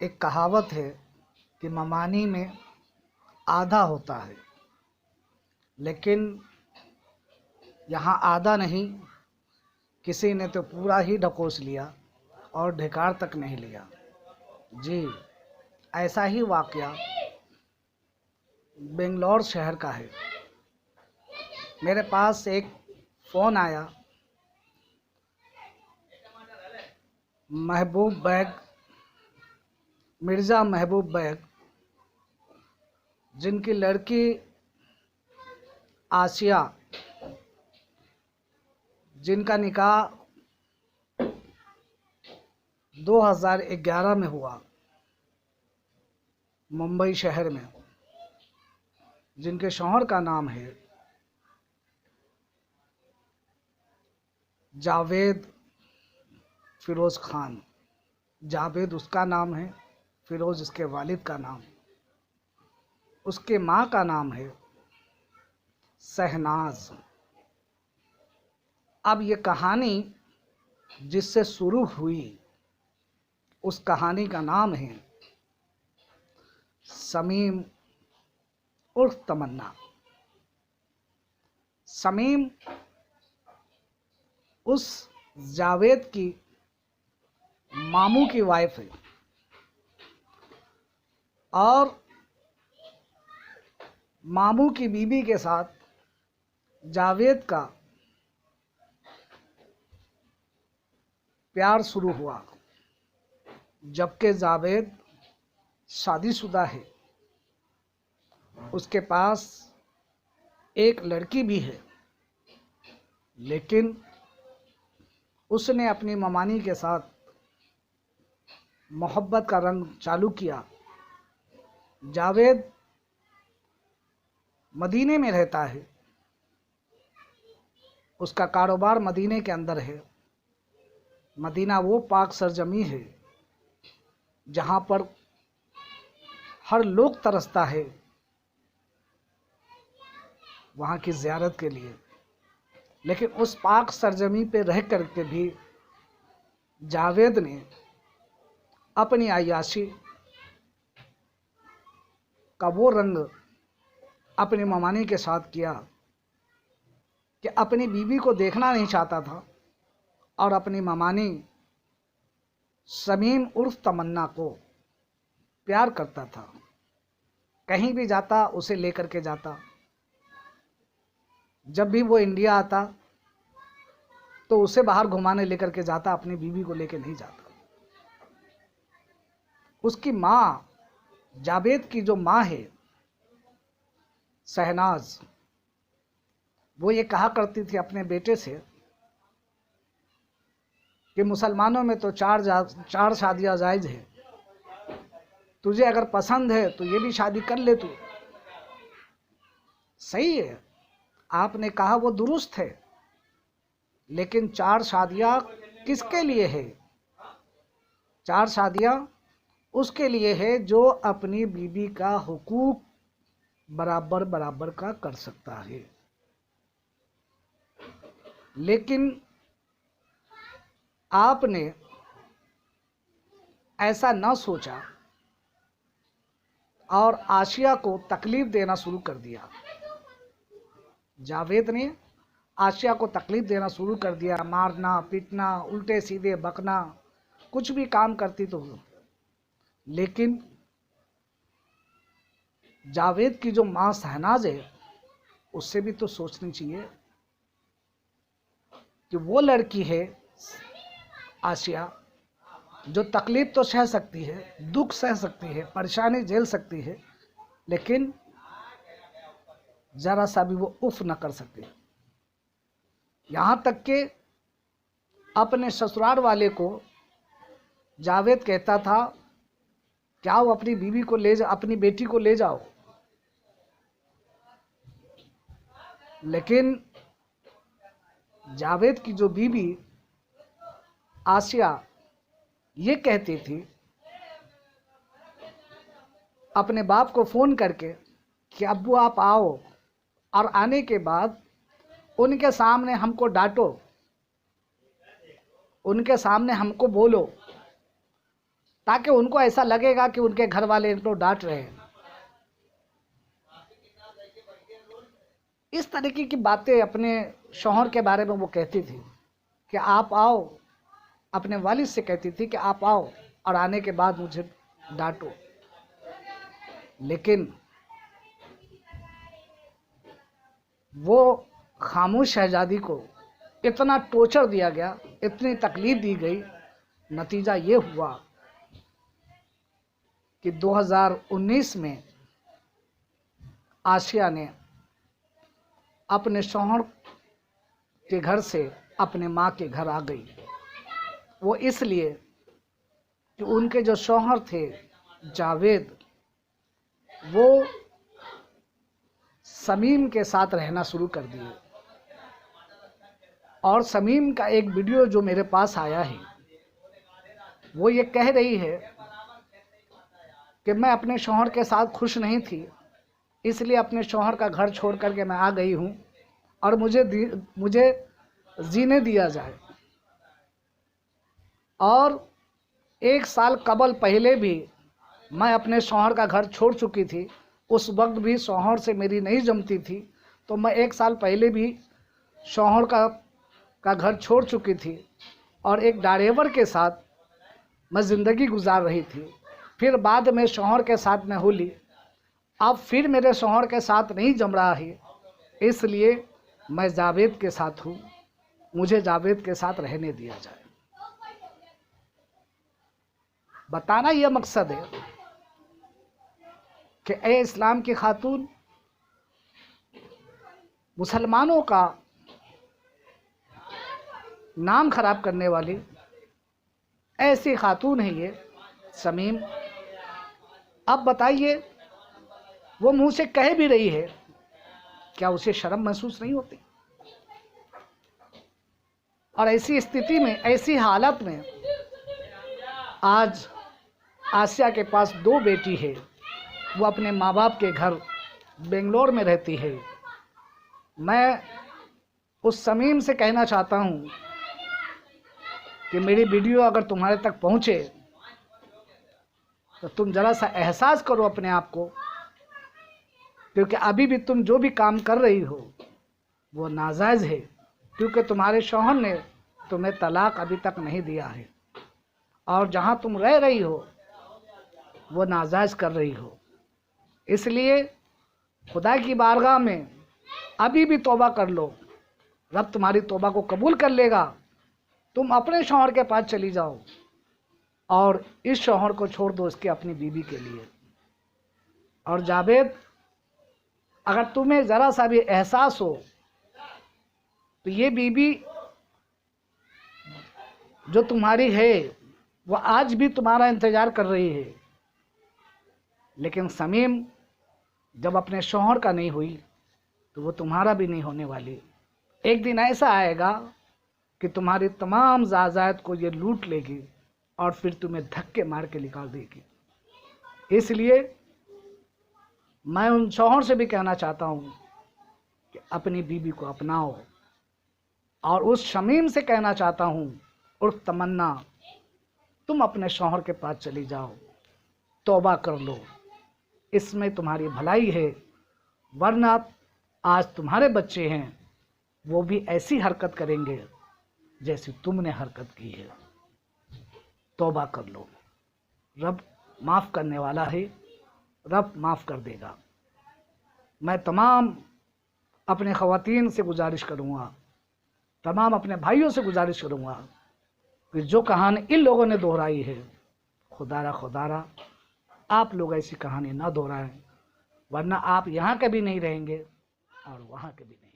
एक कहावत है कि ममानी में आधा होता है, लेकिन यहाँ आधा नहीं, किसी ने तो पूरा ही ढकोस लिया और ढिकार तक नहीं लिया। जी, ऐसा ही वाकया बेंगलोर शहर का है। मेरे पास एक फ़ोन आया, महबूब बैग, मिर्ज़ा महबूब बैग, जिनकी लड़की आसिया, जिनका निकाह 2011 में हुआ मुंबई शहर में, जिनके शौहर का नाम है जावेद फिरोज़ खान। जावेद उसका नाम है, फिरोज़ उसके वालिद का नाम। उसके माँ का नाम है शहनाज। अब ये कहानी जिससे शुरू हुई, उस कहानी का नाम है समीम उर्फ तमन्ना। समीम उस जावेद की मामू की वाइफ है और मामू की बीवी के साथ जावेद का प्यार शुरू हुआ, जबकि जावेद शादीशुदा है। उसके पास एक लड़की भी है, लेकिन उसने अपनी ममानी के साथ मोहब्बत का रंग चालू किया। जावेद मदीने में रहता है, उसका कारोबार मदीने के अंदर है। मदीना वो पाक सरजमी है जहाँ पर हर लोग तरसता है वहाँ की ज़ियारत के लिए। लेकिन उस पाक सरजमी पे रह कर के भी जावेद ने अपनी अय्याशी का वो रंग अपनी ममानी के साथ किया कि अपनी बीवी को देखना नहीं चाहता था और अपनी ममानी समीम उर्फ तमन्ना को प्यार करता था। कहीं भी जाता उसे लेकर के जाता। जब भी वो इंडिया आता तो उसे बाहर घुमाने लेकर के जाता, अपनी बीवी को लेकर नहीं जाता। उसकी माँ, जावेद की जो माँ है शहनाज, वो ये कहा करती थी अपने बेटे से कि मुसलमानों में तो चार शादियाँ जायज़ है, तुझे अगर पसंद है तो ये भी शादी कर ले तू। सही है, आपने कहा वो दुरुस्त है, लेकिन 4 शादियाँ किसके लिए है? 4 शादियाँ उसके लिए है जो अपनी बीवी का हुकूक बराबर बराबर का कर सकता है। लेकिन आपने ऐसा न सोचा और आशिया को तकलीफ देना शुरू कर दिया। जावेद ने आशिया को तकलीफ देना शुरू कर दिया, मारना पीटना, उल्टे सीधे बकना, कुछ भी काम करती तो। लेकिन जावेद की जो माँ शहनाज है, उससे भी तो सोचनी चाहिए कि वो लड़की है आशिया जो तकलीफ तो सह सकती है, दुख सह सकती है, परेशानी झेल सकती है, लेकिन जरा सा भी वो उफ न कर सकती। यहाँ तक कि अपने ससुराल वाले को जावेद कहता था कि आओ अपनी बीवी को ले जा, अपनी बेटी को ले जाओ। लेकिन जावेद की जो बीवी आसिया ये कहती थी अपने बाप को फ़ोन करके कि अब्बू आप आओ, और आने के बाद उनके सामने हमको डांटो, उनके सामने हमको बोलो ताकि उनको ऐसा लगेगा कि उनके घर वाले इनको डांट रहे हैं। इस तरीके की बातें अपने शौहर के बारे में वो कहती थी कि आप आओ, अपने वालिद से कहती थी कि आप आओ और आने के बाद मुझे डांटो। लेकिन वो खामोश शहजादी को इतना टॉर्चर दिया गया, इतनी तकलीफ दी गई, नतीजा ये हुआ कि 2019 में आसिया ने अपने शौहर के घर से अपने माँ के घर आ गई। वो इसलिए कि उनके जो शौहर थे जावेद, वो समीम के साथ रहना शुरू कर दिए। और समीम का एक वीडियो जो मेरे पास आया है, वो ये कह रही है कि मैं अपने शौहर के साथ खुश नहीं थी, इसलिए अपने शौहर का घर छोड़ करके मैं आ गई हूँ और मुझे जीने दिया जाए। और 1 साल कबल पहले भी मैं अपने शौहर का घर छोड़ चुकी थी। उस वक्त भी शौहर से मेरी नहीं जमती थी, तो मैं 1 साल पहले भी शौहर का घर छोड़ चुकी थी और एक ड्राइवर के साथ मैं ज़िंदगी गुजार रही थी। फिर बाद में शौहर के साथ मैं होली, अब फिर मेरे शौहर के साथ नहीं जम रहा है, इसलिए मैं जावेद के साथ हूँ, मुझे जावेद के साथ रहने दिया जाए। बताना यह मकसद है कि ए इस्लाम की खातून, मुसलमानों का नाम खराब करने वाली ऐसी खातून है ये समीम। अब बताइए, वो मुंह से कह भी रही है, क्या उसे शर्म महसूस नहीं होती? और ऐसी स्थिति में, ऐसी हालत में आज आसिया के पास 2 बेटी है, वो अपने माँ बाप के घर बेंगलोर में रहती है। मैं उस समीम से कहना चाहता हूँ कि मेरी वीडियो अगर तुम्हारे तक पहुँचे तो तुम ज़रा सा एहसास करो अपने आप को, क्योंकि अभी भी तुम जो भी काम कर रही हो वो नाजायज़ है, क्योंकि तुम्हारे शौहर ने तुम्हें तलाक अभी तक नहीं दिया है और जहाँ तुम रह रही हो वो नाजायज़ कर रही हो। इसलिए खुदा की बारगाह में अभी भी तौबा कर लो, रब तुम्हारी तौबा को कबूल कर लेगा। तुम अपने शौहर के पास चली जाओ और इस शौहर को छोड़ दो इसके अपनी बीवी के लिए। और जावेद, अगर तुम्हें ज़रा सा भी एहसास हो तो ये बीवी जो तुम्हारी है वो आज भी तुम्हारा इंतज़ार कर रही है। लेकिन समीम जब अपने शौहर का नहीं हुई तो वो तुम्हारा भी नहीं होने वाली। एक दिन ऐसा आएगा कि तुम्हारी तमाम ज़ायदाद को ये लूट लेगी और फिर तुम्हें धक्के मार के निकाल देगी। इसलिए मैं उन शौहर से भी कहना चाहता हूँ कि अपनी बीवी को अपनाओ, और उस शमीम से कहना चाहता हूँ, उर्फ तमन्ना, तुम अपने शौहर के पास चली जाओ, तौबा कर लो, इसमें तुम्हारी भलाई है। वरना आज तुम्हारे बच्चे हैं, वो भी ऐसी हरकत करेंगे जैसी तुमने हरकत की है। तौबा कर लो, रब माफ़ करने वाला है, रब माफ़ कर देगा। मैं तमाम अपने ख़वातीन से गुजारिश करूँगा, तमाम अपने भाइयों से गुजारिश करूँगा कि जो कहानी इन लोगों ने दोहराई है, खुदारा आप लोग ऐसी कहानी ना दोहराएं, वरना आप यहाँ के भी नहीं रहेंगे और वहाँ के भी नहीं।